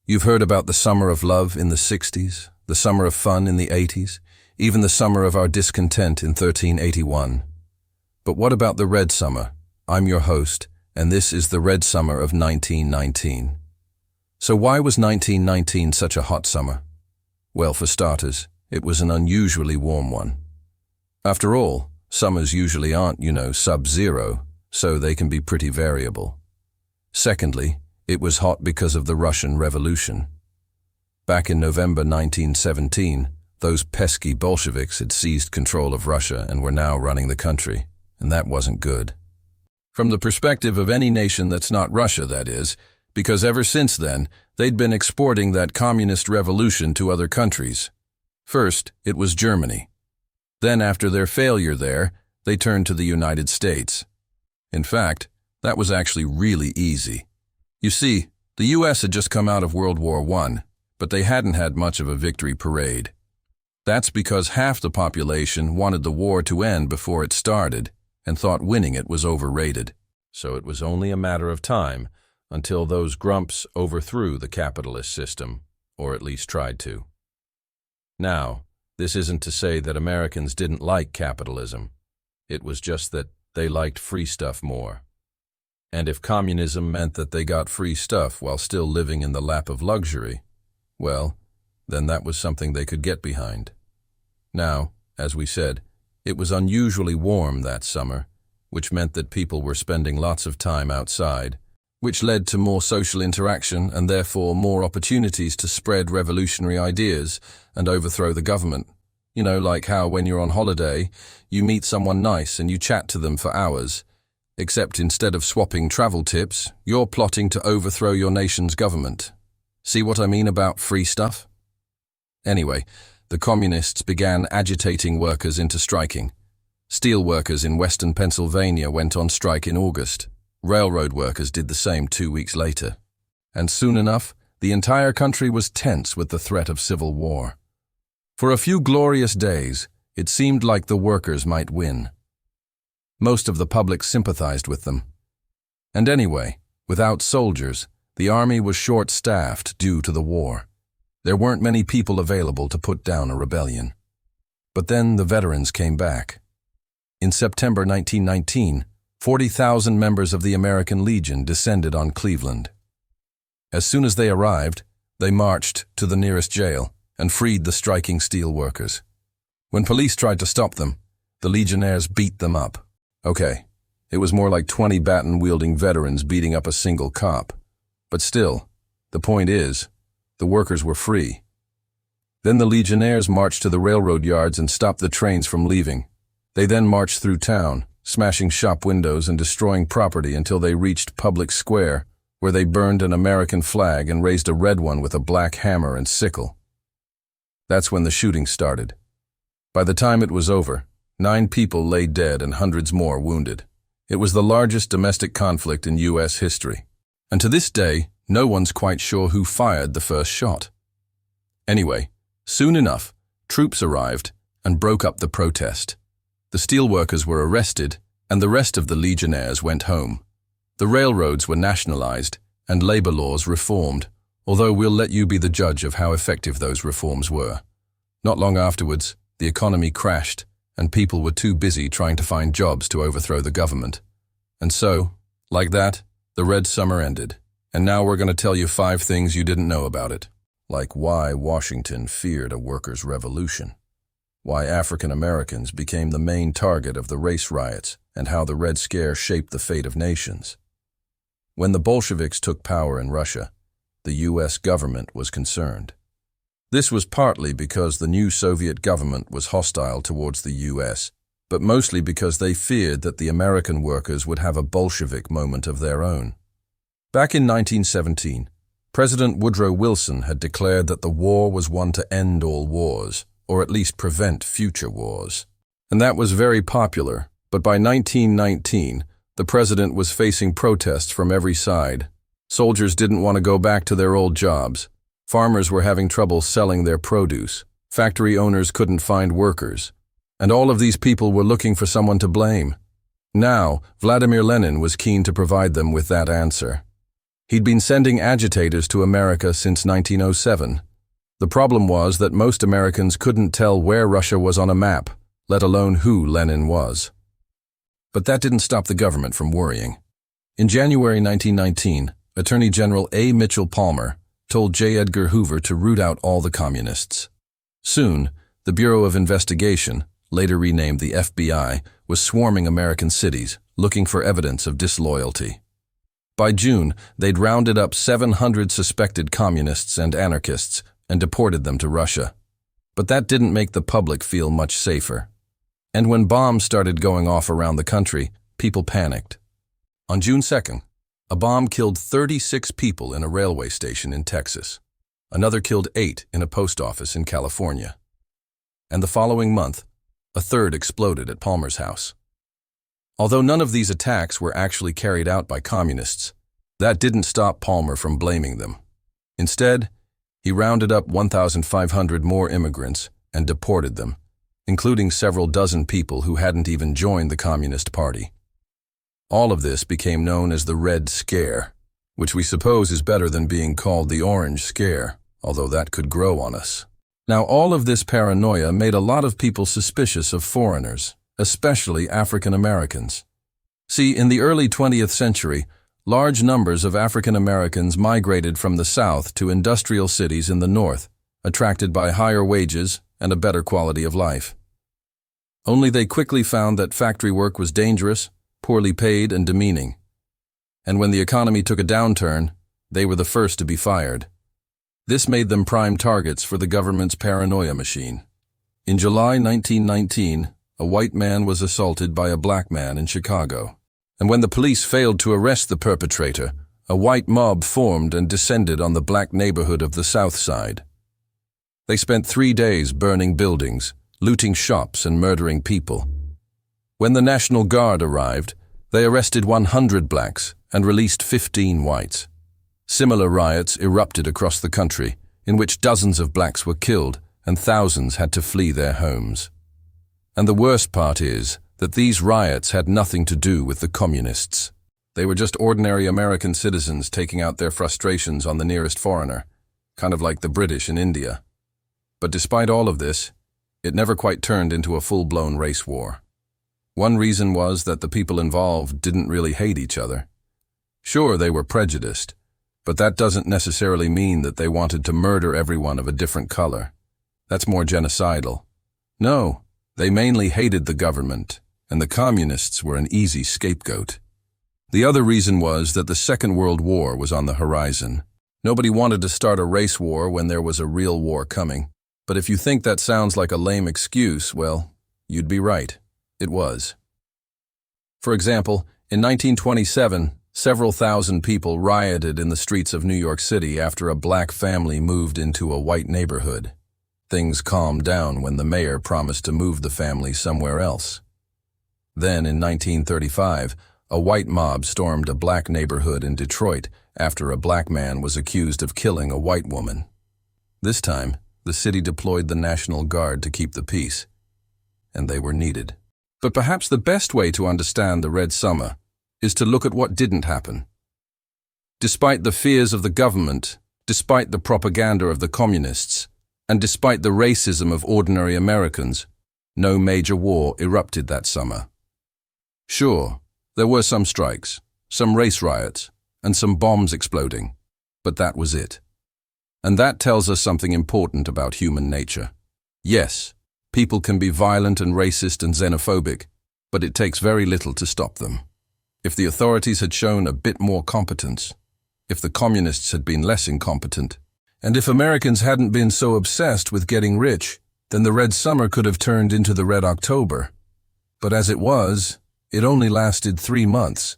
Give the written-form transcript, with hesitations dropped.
You've heard about the summer of love in the 60s, the summer of fun in the 80s, even the summer of our discontent in 1381. But what about the Red Summer? I'm your host, and this is the Red Summer of 1919. So why was 1919 such a hot summer? Well, for starters, it was an unusually warm one. After all, summers usually aren't, sub-zero, so they can be pretty variable. Secondly, it was hot because of the Russian Revolution. Back in November 1917, those pesky Bolsheviks had seized control of Russia and were now running the country, and that wasn't good. From the perspective of any nation that's not Russia, that is, because ever since then, they'd been exporting that communist revolution to other countries. First, it was Germany. Then, after their failure there, they turned to the United States. In fact, that was actually really easy. You see, the U.S. had just come out of World War I, but they hadn't had much of a victory parade. That's because half the population wanted the war to end before it started and thought winning it was overrated. So it was only a matter of time until those grumps overthrew the capitalist system, or at least tried to. Now, this isn't to say that Americans didn't like capitalism. It was just that they liked free stuff more. And if communism meant that they got free stuff while still living in the lap of luxury, well, then that was something they could get behind. Now, as we said, it was unusually warm that summer, which meant that people were spending lots of time outside, which led to more social interaction and therefore more opportunities to spread revolutionary ideas and overthrow the government. Like how when you're on holiday, you meet someone nice and you chat to them for hours, except instead of swapping travel tips, you're plotting to overthrow your nation's government. See what I mean about free stuff? Anyway, the communists began agitating workers into striking. Steel workers in western Pennsylvania went on strike in August. Railroad workers did the same 2 weeks later. And soon enough, the entire country was tense with the threat of civil war. For a few glorious days, it seemed like the workers might win. Most of the public sympathized with them. And anyway, without soldiers, the army was short-staffed due to the war. There weren't many people available to put down a rebellion. But then the veterans came back. In September 1919, 40,000 members of the American Legion descended on Cleveland. As soon as they arrived, they marched to the nearest jail and freed the striking steel workers. When police tried to stop them, the Legionnaires beat them up. Okay, it was more like 20 baton-wielding veterans beating up a single cop. But still, the point is, the workers were free. Then the Legionnaires marched to the railroad yards and stopped the trains from leaving. They then marched through town, smashing shop windows and destroying property until they reached Public Square, where they burned an American flag and raised a red one with a black hammer and sickle. That's when the shooting started. By the time it was over, 9 people lay dead and hundreds more wounded. It was the largest domestic conflict in U.S. history. And to this day, no one's quite sure who fired the first shot. Anyway, soon enough, troops arrived and broke up the protest. The steelworkers were arrested, and the rest of the Legionnaires went home. The railroads were nationalized, and labor laws reformed, although we'll let you be the judge of how effective those reforms were. Not long afterwards, the economy crashed, and people were too busy trying to find jobs to overthrow the government. And so, like that, the Red Summer ended. And now we're going to tell you 5 things you didn't know about it. Like why Washington feared a workers' revolution, why African Americans became the main target of the race riots, and how the Red Scare shaped the fate of nations. When the Bolsheviks took power in Russia, the U.S. government was concerned. This was partly because the new Soviet government was hostile towards the U.S., but mostly because they feared that the American workers would have a Bolshevik moment of their own. Back in 1917, President Woodrow Wilson had declared that the war was one to end all wars, or at least prevent future wars. And that was very popular, but by 1919, the president was facing protests from every side. Soldiers didn't want to go back to their old jobs. Farmers were having trouble selling their produce. Factory owners couldn't find workers. And all of these people were looking for someone to blame. Now, Vladimir Lenin was keen to provide them with that answer. He'd been sending agitators to America since 1907. The problem was that most Americans couldn't tell where Russia was on a map, let alone who Lenin was. But that didn't stop the government from worrying. In January 1919, Attorney General A. Mitchell Palmer told J. Edgar Hoover to root out all the communists. Soon, the Bureau of Investigation, later renamed the FBI, was swarming American cities, looking for evidence of disloyalty. By June, they'd rounded up 700 suspected communists and anarchists and deported them to Russia. But that didn't make the public feel much safer. And when bombs started going off around the country, people panicked. On June 2nd, a bomb killed 36 people in a railway station in Texas. Another killed 8 in a post office in California. And the following month, a third exploded at Palmer's house. Although none of these attacks were actually carried out by communists, that didn't stop Palmer from blaming them. Instead, he rounded up 1,500 more immigrants and deported them, including several dozen people who hadn't even joined the Communist Party. All of this became known as the Red Scare, which we suppose is better than being called the Orange Scare, although that could grow on us. Now, all of this paranoia made a lot of people suspicious of foreigners, especially African Americans. See, in the early 20th century, large numbers of African Americans migrated from the South to industrial cities in the North, attracted by higher wages and a better quality of life. Only they quickly found that factory work was dangerous, poorly paid, and demeaning. And when the economy took a downturn, they were the first to be fired. This made them prime targets for the government's paranoia machine. In July 1919, a white man was assaulted by a black man in Chicago. And when the police failed to arrest the perpetrator, a white mob formed and descended on the black neighborhood of the South Side. They spent 3 days burning buildings, looting shops, and murdering people. When the National Guard arrived, they arrested 100 blacks and released 15 whites. Similar riots erupted across the country, in which dozens of blacks were killed and thousands had to flee their homes. And the worst part is that these riots had nothing to do with the communists. They were just ordinary American citizens taking out their frustrations on the nearest foreigner, kind of like the British in India. But despite all of this, it never quite turned into a full-blown race war. One reason was that the people involved didn't really hate each other. Sure, they were prejudiced, but that doesn't necessarily mean that they wanted to murder everyone of a different color. That's more genocidal. No, they mainly hated the government, and the communists were an easy scapegoat. The other reason was that the Second World War was on the horizon. Nobody wanted to start a race war when there was a real war coming. But if you think that sounds like a lame excuse, well, you'd be right. It was. For example, in 1927, several thousand people rioted in the streets of New York City after a black family moved into a white neighborhood. Things calmed down when the mayor promised to move the family somewhere else. Then, in 1935, a white mob stormed a black neighborhood in Detroit after a black man was accused of killing a white woman. This time, the city deployed the National Guard to keep the peace, and they were needed. But perhaps the best way to understand the Red Summer is to look at what didn't happen. Despite the fears of the government, despite the propaganda of the communists, and despite the racism of ordinary Americans, no major war erupted that summer. Sure, there were some strikes, some race riots, and some bombs exploding, but that was it. And that tells us something important about human nature. Yes, people can be violent and racist and xenophobic, but it takes very little to stop them. If the authorities had shown a bit more competence, if the communists had been less incompetent, and if Americans hadn't been so obsessed with getting rich, then the Red Summer could have turned into the Red October. But as it was, it only lasted 3 months,